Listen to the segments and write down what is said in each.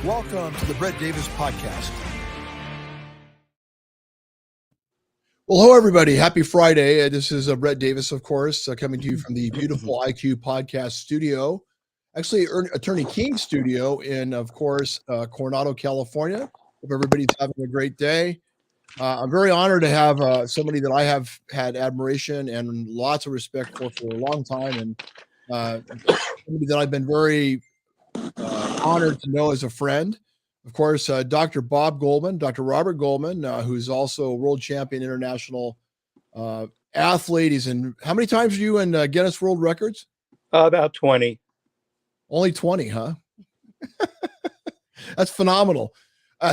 Welcome to the Brett Davis Podcast. Well, hello, everybody. Happy Friday. This is Brett Davis, of course, coming to you from the beautiful IQ Podcast studio. Actually, Attorney King studio in, of course, Coronado, California. Hope everybody's having a great day. I'm very honored to have somebody that I have had admiration and lots of respect for a long time, and somebody that I've been very honored to know as a friend. Of course, Dr. Bob Goldman, Dr. Robert Goldman, who's also a world champion international athlete. He's in, how many times are you in Guinness World Records? About 20. Only 20, huh? That's phenomenal.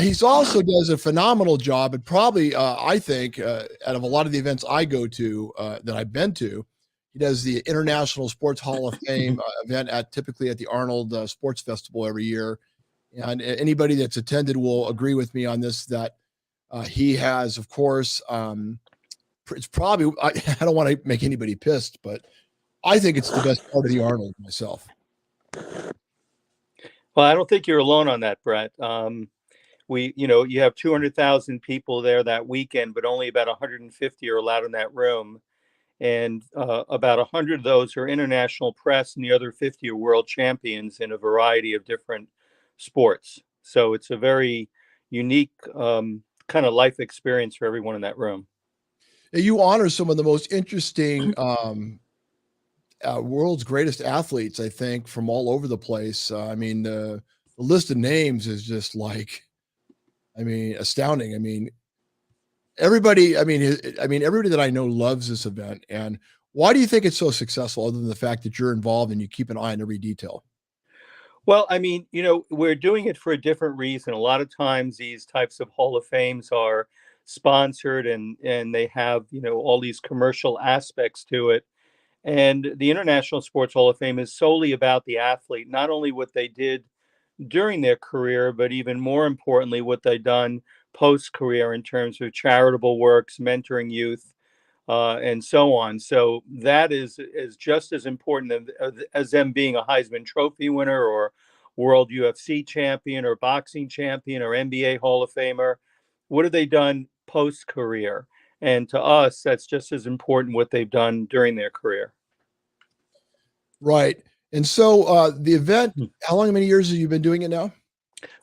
He's also does a phenomenal job, and probably, I think, out of a lot of the events I go to that I've been to, he does the International Sports Hall of Fame event typically at the Arnold Sports Festival every year. And anybody that's attended will agree with me on this, that he has, of course, it's probably, I don't want to make anybody pissed, but I think it's the best part of the Arnold myself. Well, I don't think you're alone on that, Brett. You have 200,000 people there that weekend, but only about 150 are allowed in that room. And about 100 of those are international press, and the other 50 are world champions in a variety of different sports. So it's a very unique kind of life experience for everyone in that room. You honor some of the most interesting world's greatest athletes, I think, from all over the place. I mean, the list of names is just like, astounding. Everybody that I know loves this event. And why do you think it's so successful, other than the fact that you're involved and you keep an eye on every detail? Well, we're doing it for a different reason. A lot of times these types of Hall of Fames are sponsored and they have, all these commercial aspects to it. And the International Sports Hall of Fame is solely about the athlete, not only what they did during their career, but even more importantly, what they've done post-career in terms of charitable works, mentoring youth, and so on. So that is just as important as them being a Heisman Trophy winner or World UFC champion or boxing champion or NBA Hall of Famer. What have they done post-career? And to us, that's just as important what they've done during their career. Right. And so the event, how many years have you been doing it now?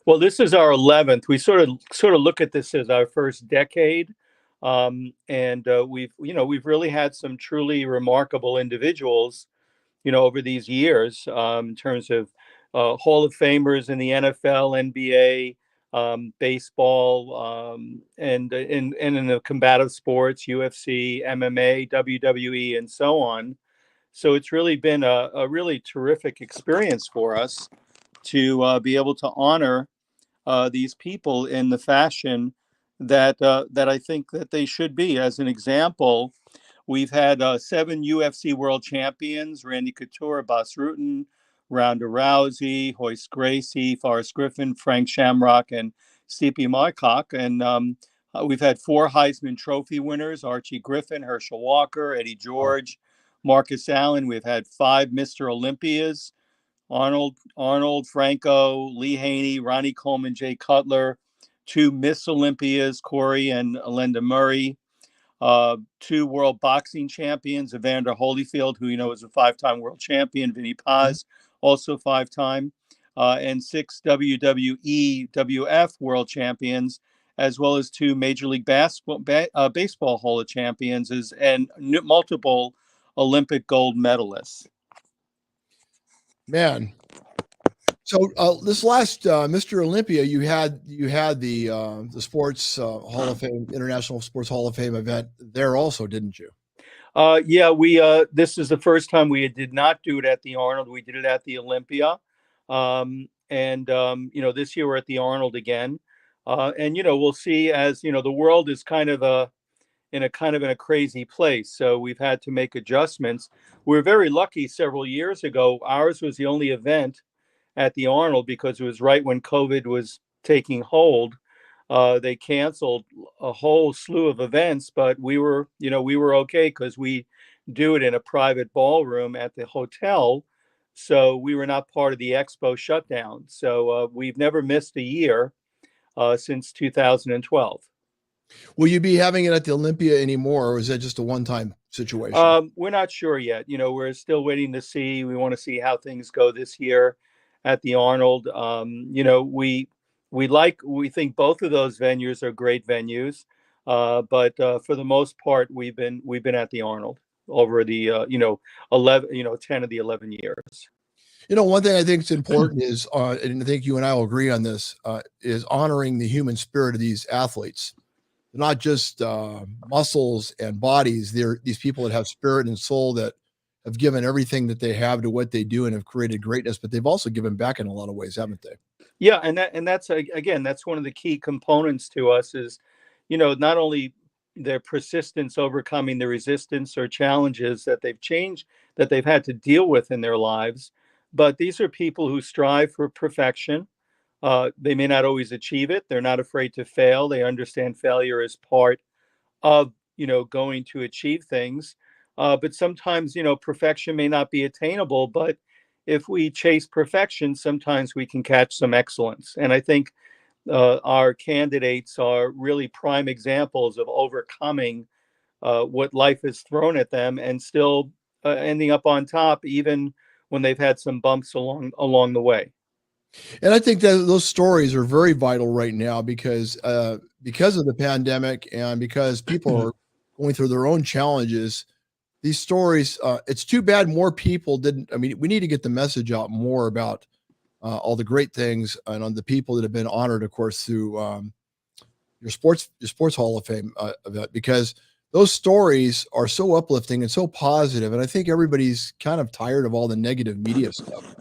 Well, this is our 11th. We sort of look at this as our first decade. And we've really had some truly remarkable individuals, over these years, in terms of Hall of Famers in the NFL, NBA, baseball, and in the combative sports, UFC, MMA, WWE, and so on. So it's really been a really terrific experience for us to be able to honor these people in the fashion that I think that they should be. As an example, we've had 7 UFC world champions: Randy Couture, Bas Rutten, Ronda Rousey, Hoist Gracie, Forrest Griffin, Frank Shamrock, and Stipe Miocic. And we've had 4 Heisman Trophy winners: Archie Griffin, Herschel Walker, Eddie George, Marcus Allen. We've had 5 Mr. Olympias: Arnold, Franco, Lee Haney, Ronnie Coleman, Jay Cutler, 2 Miss Olympias, Corey and Linda Murray, 2 world boxing champions, Evander Holyfield, who is a 5-time world champion, Vinny Paz, also 5-time, and 6 WWE WF world champions, as well as 2 Major League Baseball Hall of Champions and multiple Olympic gold medalists. Man. So this last Mr. Olympia, you had the Sports Hall of Fame, International Sports Hall of Fame event there also, didn't you? Yeah, we this is the first time we did not do it at the Arnold. We did it at the Olympia, and this year we're at the Arnold again, and we'll see. As the world is kind of in a crazy place, so we've had to make adjustments. We're very lucky. Several years ago, ours was the only event at the Arnold because it was right when COVID was taking hold. They canceled a whole slew of events, but we were okay because we do it in a private ballroom at the hotel So we were not part of the expo shutdown. So we've never missed a year since 2012. Will you be having it at the Olympia anymore, or is that just a one-time situation? We're not sure yet. We're still waiting to see. We want to see how things go this year at the Arnold. We think both of those venues are great venues, but for the most part, we've been at the Arnold over the 10 of the 11 years. One thing I think is important is, and I think you and I will agree on this, is honoring the human spirit of these athletes. They're not just muscles and bodies. They're these people that have spirit and soul that have given everything that they have to what they do and have created greatness, but they've also given back in a lot of ways, haven't they? Yeah, and that's again, that's one of the key components to us is, not only their persistence overcoming the resistance or challenges that they've had to deal with in their lives, but these are people who strive for perfection. They may not always achieve it. They're not afraid to fail. They understand failure as part of going to achieve things. But sometimes perfection may not be attainable, but if we chase perfection, sometimes we can catch some excellence. And I think our candidates are really prime examples of overcoming what life has thrown at them and still ending up on top, even when they've had some bumps along the way. And I think that those stories are very vital right now because of the pandemic and because people are going through their own challenges. These stories, it's too bad more people didn't. I mean, we need to get the message out more about all the great things and on the people that have been honored, of course, through your sports Hall of Fame event, because those stories are so uplifting and so positive. And I think everybody's kind of tired of all the negative media stuff.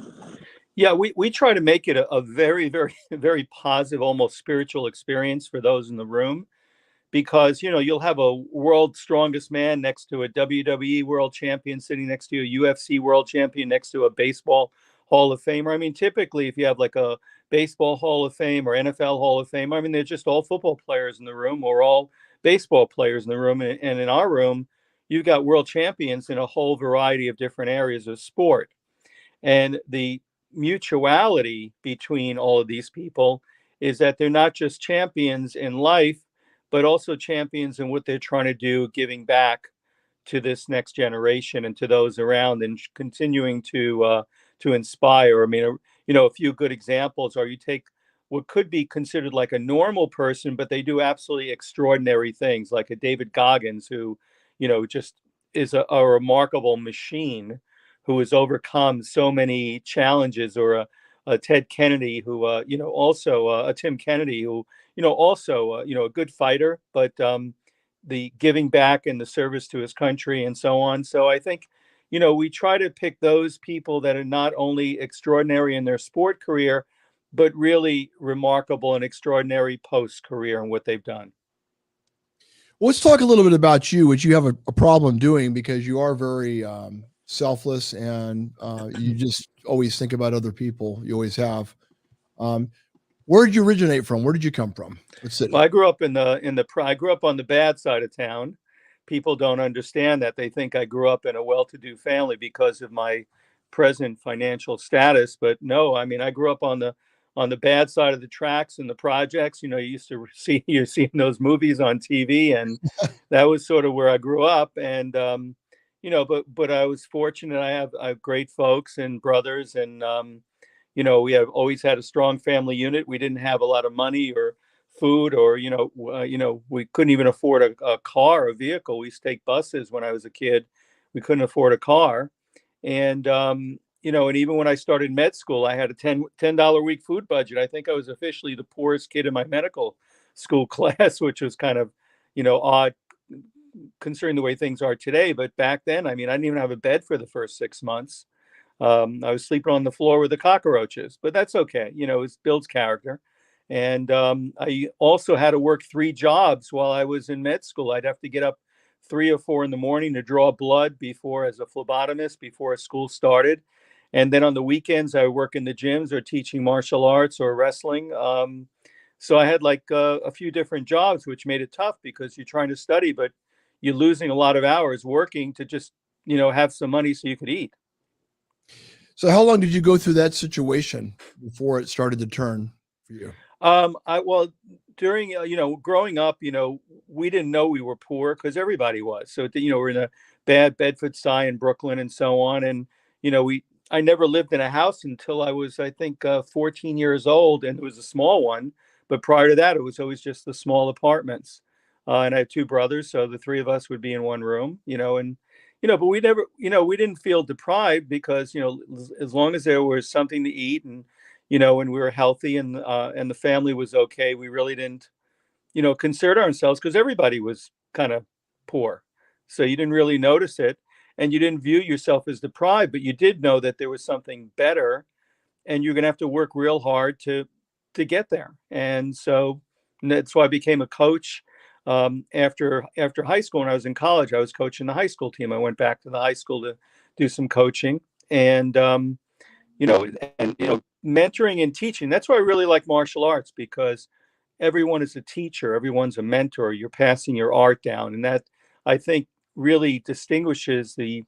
Yeah, we try to make it a very, very, very positive, almost spiritual experience for those in the room, because you'll have a world strongest man next to a WWE world champion sitting next to a UFC world champion next to a baseball Hall of Famer. I mean, typically, if you have like a baseball Hall of Fame or NFL Hall of Fame, I mean, they're just all football players in the room or all baseball players in the room. And in our room, you've got world champions in a whole variety of different areas of sport. And the mutuality between all of these people is that they're not just champions in life, but also champions in what they're trying to do, giving back to this next generation and to those around, and continuing to inspire. I mean, a few good examples are you take what could be considered like a normal person, but they do absolutely extraordinary things, like a David Goggins, who, just is a remarkable machine who has overcome so many challenges, or a Ted Kennedy, who, also a Tim Kennedy, who, also, a good fighter, but the giving back and the service to his country and so on. So I think, we try to pick those people that are not only extraordinary in their sport career, but really remarkable and extraordinary post career and what they've done. Let's talk a little bit about you, which you have a problem doing because you are very selfless and you just always think about other people. You always have. Um, where did you originate from? Where did you come from? What city? Well, I grew up I grew up on the bad side of town. People don't understand that. They think I grew up in a well-to-do family because of my present financial status, but no, I mean, I grew up on the bad side of the tracks and the projects. You used to see you're seeing those movies on TV, and that was sort of where I grew up. And but I was fortunate. I have great folks and brothers, and we have always had a strong family unit. We didn't have a lot of money or food, or we couldn't even afford a car, a vehicle. We used to take buses when I was a kid. We couldn't afford a car, and and even when I started med school, I had a $10 a week food budget. I think I was officially the poorest kid in my medical school class, which was kind of odd considering the way things are today. But back then, I mean, I didn't even have a bed for the first 6 months. I was sleeping on the floor with the cockroaches, but that's okay. It builds character. And I also had to work 3 jobs while I was in med school. I'd have to get up 3 or 4 in the morning to draw blood as a phlebotomist before school started. And then on the weekends, I would work in the gyms or teaching martial arts or wrestling. So I had like a few different jobs, which made it tough because you're trying to study, but you're losing a lot of hours working to just, have some money so you could eat. So how long did you go through that situation before it started to turn for you? Well, during growing up, we didn't know we were poor because everybody was. So we're in a bad Bedford-Stuyvesant in Brooklyn and so on, and we I never lived in a house until I was, I think, 14 years old, and it was a small one. But prior to that, it was always just the small apartments. And I have two brothers, so the three of us would be in one room, and but we never, we didn't feel deprived because as long as there was something to eat and and we were healthy and the family was okay, we really didn't, consider ourselves because everybody was kind of poor. So you didn't really notice it and you didn't view yourself as deprived, but you did know that there was something better and you're going to have to work real hard to get there. And so that's why I became a coach. After high school, when I was in college, I was coaching the high school team. I went back to the high school to do some coaching, and you know, mentoring and teaching. That's why I really like martial arts because everyone is a teacher, everyone's a mentor. You're passing your art down, and that I think really distinguishes the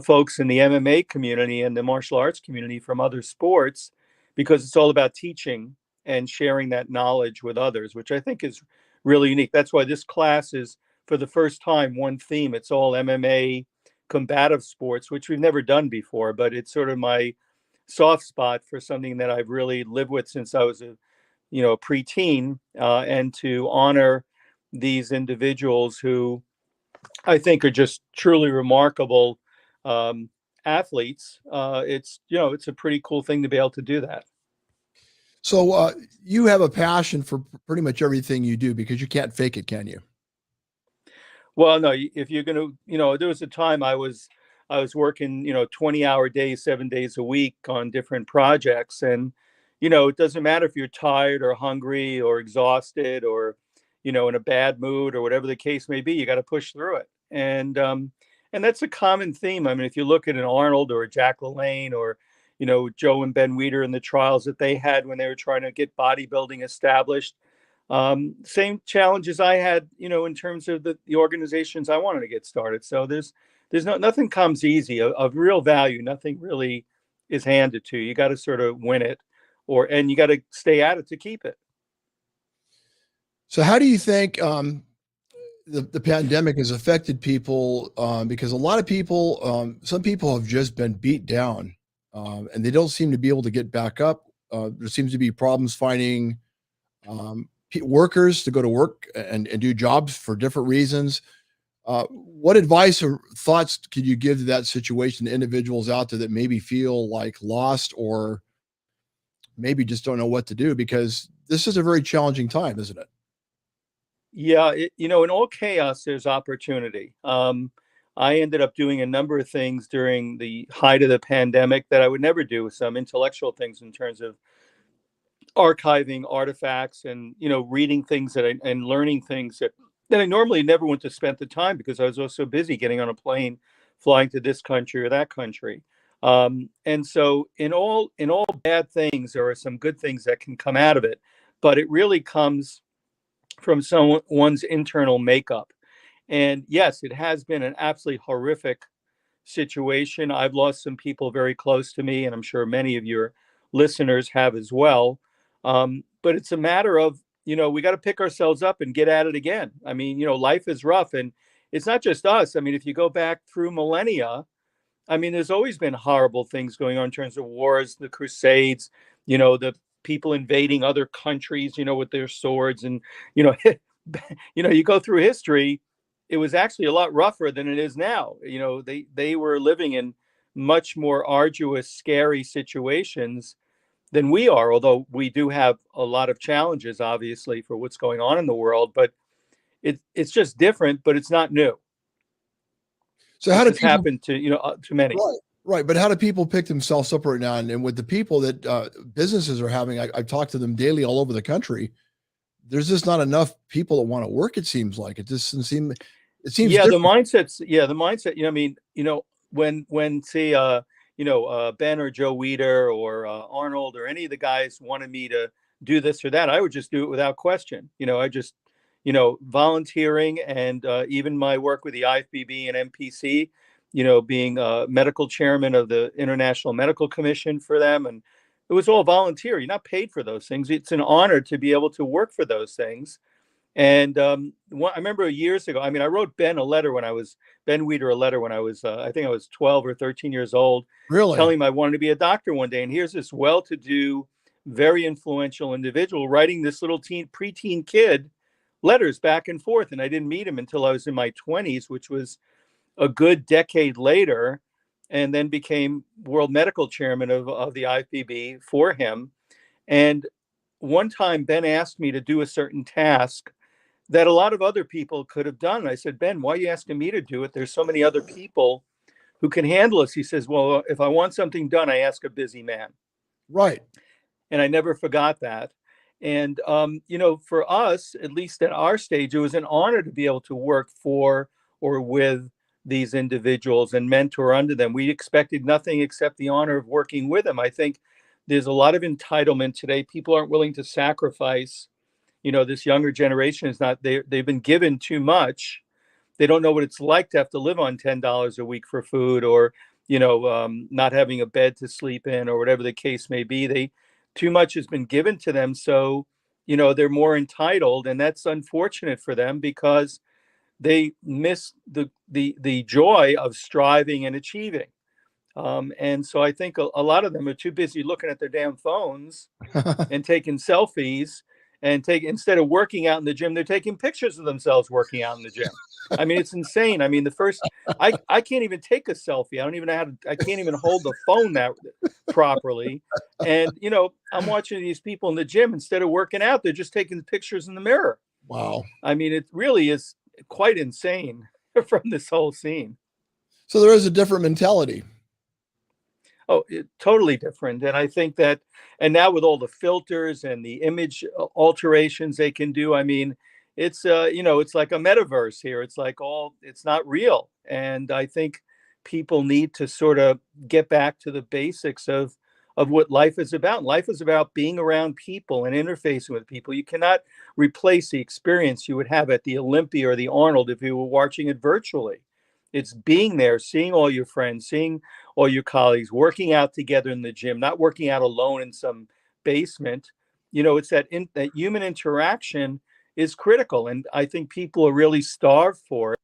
folks in the MMA community and the martial arts community from other sports because it's all about teaching and sharing that knowledge with others, which I think is really unique. That's why this class is, for the first time, one theme. It's all MMA combative sports, which we've never done before, but it's sort of my soft spot for something that I've really lived with since I was a preteen, and to honor these individuals who I think are just truly remarkable um, athletes. It's a pretty cool thing to be able to do that. So you have a passion for pretty much everything you do because you can't fake it, can you? Well, no, if you're going to, there was a time I was working, 20-hour days, 7 days a week on different projects. And, it doesn't matter if you're tired or hungry or exhausted or, in a bad mood or whatever the case may be, you got to push through it. And that's a common theme. I mean, if you look at an Arnold or a Jack LaLanne or, Joe and Ben Weider and the trials that they had when they were trying to get bodybuilding established, same challenges I had, in terms of the organizations I wanted to get started. So nothing comes easy of real value. Nothing really is handed to you. You got to sort of win it, and you got to stay at it to keep it. So how do you think the pandemic has affected people? Because a lot of people, some people have just been beat down, and they don't seem to be able to get back up. There seems to be problems finding workers to go to work and do jobs for different reasons. What advice or thoughts could you give to that situation to individuals out there that maybe feel like lost or maybe just don't know what to do? Because this is a very challenging time, isn't it? Yeah, in all chaos, there's opportunity. I ended up doing a number of things during the height of the pandemic that I would never do. Some intellectual things in terms of archiving artifacts and reading things and learning things that I normally never went to spend the time because I was also busy getting on a plane, flying to this country or that country. And so in all bad things, there are some good things that can come out of it, but it really comes from someone's internal makeup. And yes, it has been an absolutely horrific situation. I've lost some people very close to me, and I'm sure many of your listeners have as well. But it's a matter of, we got to pick ourselves up and get at it again. I mean, life is rough, and it's not just us. I mean, if you go back through millennia, I mean, there's always been horrible things going on in terms of wars, the Crusades, the people invading other countries, with their swords, and you know, you go through history, it was actually a lot rougher than it is now. They were living in much more arduous, scary situations than we are, although we do have a lot of challenges, obviously, for what's going on in the world. But it's just different, but it's not new. So how It's do just people happened to many. right, right, but how do people pick themselves up right now? And with the people that businesses are having, I've talked to them daily all over the country. There's just not enough people that want to work. It seems like it just doesn't seem. It seems Yeah, different. the mindset. I mean, when say, Ben or Joe Weider or Arnold or any of the guys wanted me to do this or that, I would just do it without question. I just, volunteering and even my work with the IFBB and MPC, being a medical chairman of the International Medical Commission for them. And it was all volunteer. You're not paid for those things. It's an honor to be able to work for those things. And I remember years ago, I mean, I wrote Ben Weeder a letter when I was, I think I was 12 or 13 years old, Really? telling him I wanted to be a doctor one day. And here's this well-to-do, very influential individual writing this little preteen kid letters back and forth. And I didn't meet him until I was in my 20s, which was a good decade later, and then became world medical chairman of the IFBB for him. And one time Ben asked me to do a certain task that a lot of other people could have done. I said, Ben, why are you asking me to do it? There's so many other people who can handle this. He says, well, if I want something done, I ask a busy man. Right. And I never forgot that. And, for us, at least at our stage, it was an honor to be able to work for or with these individuals and mentor under them. We expected nothing except the honor of working with them. I think there's a lot of entitlement today. People aren't willing to sacrifice. This younger generation is not, they've been given too much. They don't know what it's like to have to live on $10 a week for food, or, not having a bed to sleep in, or whatever the case may be. Too much has been given to them. So, they're more entitled, and that's unfortunate for them because they miss the joy of striving and achieving. And so I think a lot of them are too busy looking at their damn phones and taking selfies, and instead of working out in the gym, they're taking pictures of themselves working out in the gym. I mean, it's insane. I mean, I can't even take a selfie. I don't even know how to, I can't even hold the phone that properly. And, I'm watching these people in the gym, instead of working out, they're just taking pictures in the mirror. Wow. I mean, it really is quite insane from this whole scene. So there is a different mentality. Oh, totally different. And I think that, and now with all the filters and the image alterations they can do, I mean, it's it's like a metaverse here. It's like it's not real. And I think people need to sort of get back to the basics of what life is about. Life is about being around people and interfacing with people. You cannot replace the experience you would have at the Olympia or the Arnold if you were watching it virtually. It's being there, seeing all your friends, seeing all your colleagues, working out together in the gym, not working out alone in some basement. It's that human interaction is critical. And I think people are really starved for it.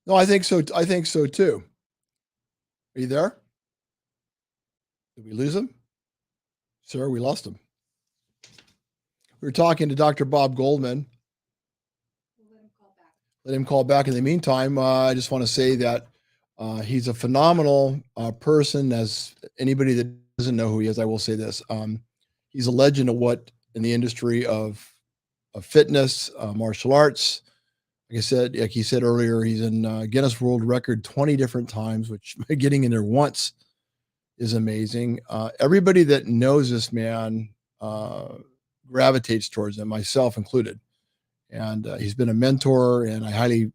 No, I think so. I think so too. Are you there? Did we lose him? Sir, we lost him. We were talking to Dr. Bob Goldman. Let him call back. In the meantime, I just want to say that he's a phenomenal person. As anybody that doesn't know who he is, I will say this. He's a legend of what in the industry of fitness, martial arts. Like he said earlier, he's in Guinness World Record 20 different times, which getting in there once is amazing. Everybody that knows this man gravitates towards him, myself included. And he's been a mentor, and I highly,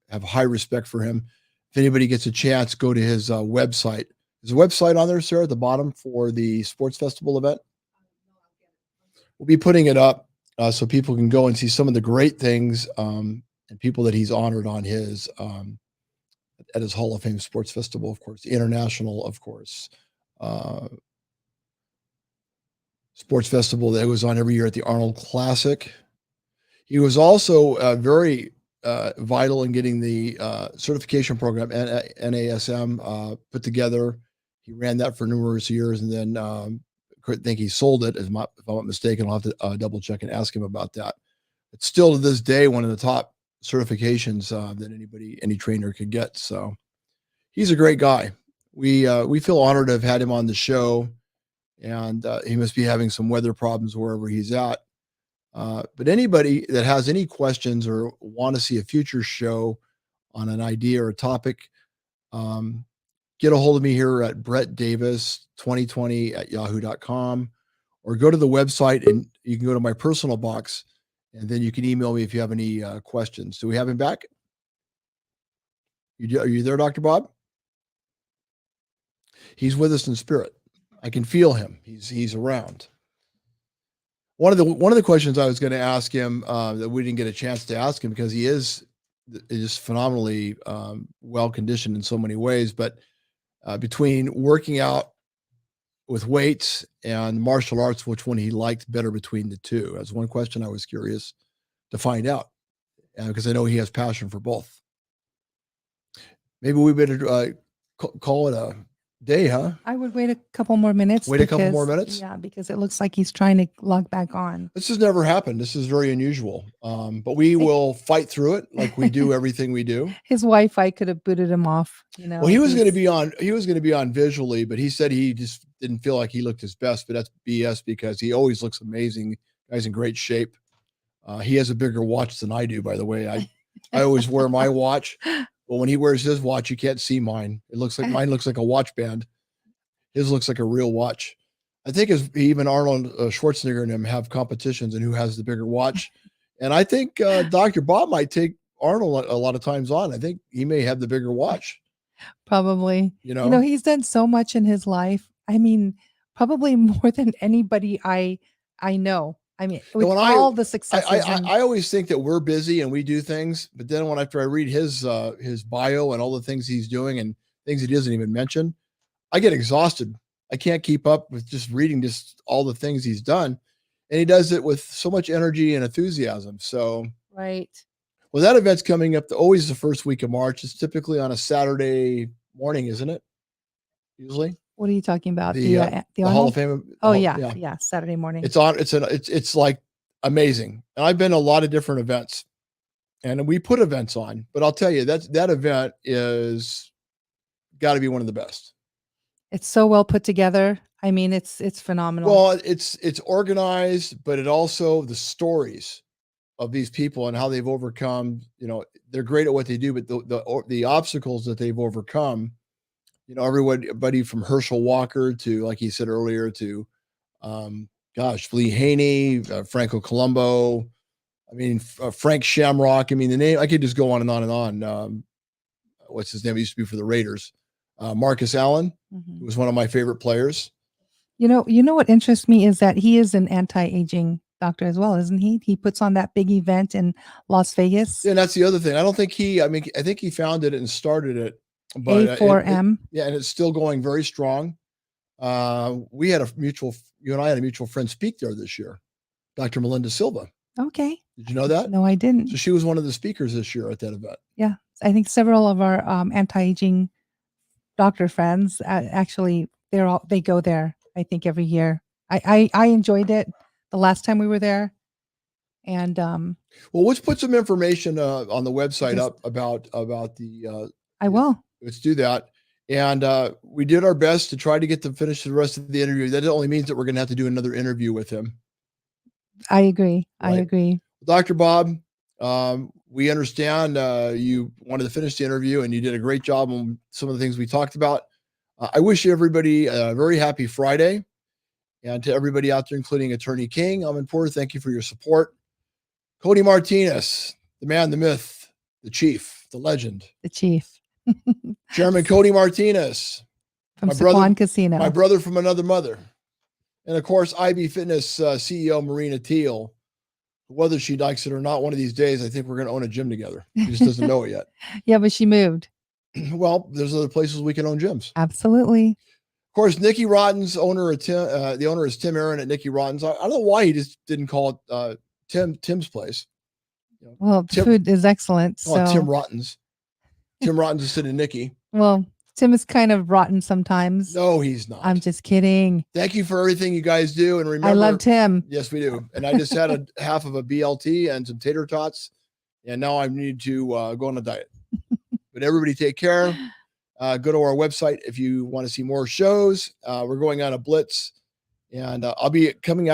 have high respect for him. If anybody gets a chance, go to his website. Is the website on there, Sarah, at the bottom for the sports festival event? We'll be putting it up so people can go and see some of the great things and people that he's honored on his at his Hall of Fame Sports Festival, of course, the International, of course, sports festival that goes on every year at the Arnold Classic. He was also very vital in getting the certification program, NASM, put together. He ran that for numerous years, and then I think he sold it, if I'm not mistaken. I'll have to double check and ask him about that. It's still to this day one of the top certifications that any trainer could get. So he's a great guy. We feel honored to have had him on the show, and he must be having some weather problems wherever he's at. But anybody that has any questions or want to see a future show on an idea or a topic, get a hold of me here at brettdavis2020@yahoo.com, or go to the website and you can go to my personal box, and then you can email me if you have any questions. Do we have him back? Are you there, Dr. Bob? He's with us in spirit. I can feel him. He's around. One of the questions I was going to ask him that we didn't get a chance to ask him, because he is is phenomenally well conditioned in so many ways. But between working out with weights and martial arts, which one he liked better between the two? That's one question I was curious to find out, because I know he has passion for both. Maybe we better call it a day, huh? I would wait a couple more minutes. Wait a couple more minutes? Yeah, because it looks like he's trying to log back on. This has never happened. This is very unusual. But we will fight through it like we do everything we do. His Wi-Fi could have booted him off, Well, he was going to be on visually, but he said he just didn't feel like he looked his best, but that's BS because he always looks amazing. Guy's in great shape. He has a bigger watch than I do, by the way. I always wear my watch, but when he wears his watch, you can't see mine. Mine looks like a watch band. His looks like a real watch. I think even Arnold Schwarzenegger and him have competitions and who has the bigger watch. And I think Dr. Bob might take Arnold a lot of times on. I think he may have the bigger watch. Probably. He's done so much in his life. I mean, probably more than anybody I know. I mean, with all the successes. I always think that we're busy and we do things, but then after I read his bio and all the things he's doing and things he doesn't even mention, I get exhausted. I can't keep up with just reading just all the things he's done. And he does it with so much energy and enthusiasm. So, right. Well, that event's coming up always the first week of March. It's typically on a Saturday morning, isn't it? Usually. What are you talking about? The Hall of Fame. Oh, yeah. Saturday morning. It's like amazing. And I've been to a lot of different events and we put events on, but I'll tell you that event is got to be one of the best. It's so well put together. I mean, it's phenomenal. Well, it's organized, but it also the stories of these people and how they've overcome, they're great at what they do, but the obstacles that they've overcome, everybody from Herschel Walker to, like he said earlier, to, Lee Haney, Franco Colombo, Frank Shamrock. The name, I could just go on and on and on. What's his name? He used to be for the Raiders. Marcus Allen, who was one of my favorite players. You know what interests me is that he is an anti-aging doctor as well, isn't he? He puts on that big event in Las Vegas. Yeah, and that's the other thing. I don't think I think he founded it and started it. But A4M. And it's still going very strong. You and I had a mutual friend speak there this year, Dr. Melinda Silva. Okay. Did you know that? No, I didn't. So she was one of the speakers this year at that event. Yeah. I think several of our anti-aging doctor friends, actually, they go there, I think, every year. I enjoyed it the last time we were there. And well, let's put some information on the website up about the I will. Let's do that. And we did our best to try to get to finish the rest of the interview. That only means that we're going to have to do another interview with him. I agree. Right? I agree. Dr. Bob, we understand you wanted to finish the interview and you did a great job on some of the things we talked about. I wish everybody a very happy Friday. And to everybody out there, including Attorney King, Amanpour, thank you for your support. Cody Martinez, the man, the myth, the chief, the legend. The chief. Chairman Cody Martinez. From Saquon Casino. My brother from another mother. And of course, IB Fitness CEO Marina Teal. Whether she likes it or not, one of these days, I think we're going to own a gym together. She just doesn't know it yet. Yeah, but she moved. Well, there's other places we can own gyms. Absolutely. Of course, Nikki Rotten's owner, the owner is Tim Aaron at Nikki Rotten's. I don't know why he just didn't call it Tim's place. Well, the food is excellent. So. Tim Rotten's. Tim Rotten's instead of Nikki. Well, Tim is kind of rotten sometimes. No, he's not. I'm just kidding. Thank you for everything you guys do. And remember, I love Tim. Yes, we do. And I just had a half of a BLT and some tater tots. And now I need to go on a diet. But everybody take care. Go to our website if you want to see more shows. We're going on a blitz. And I'll be coming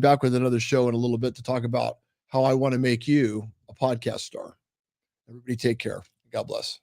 back with another show in a little bit to talk about how I want to make you a podcast star. Everybody take care. God bless.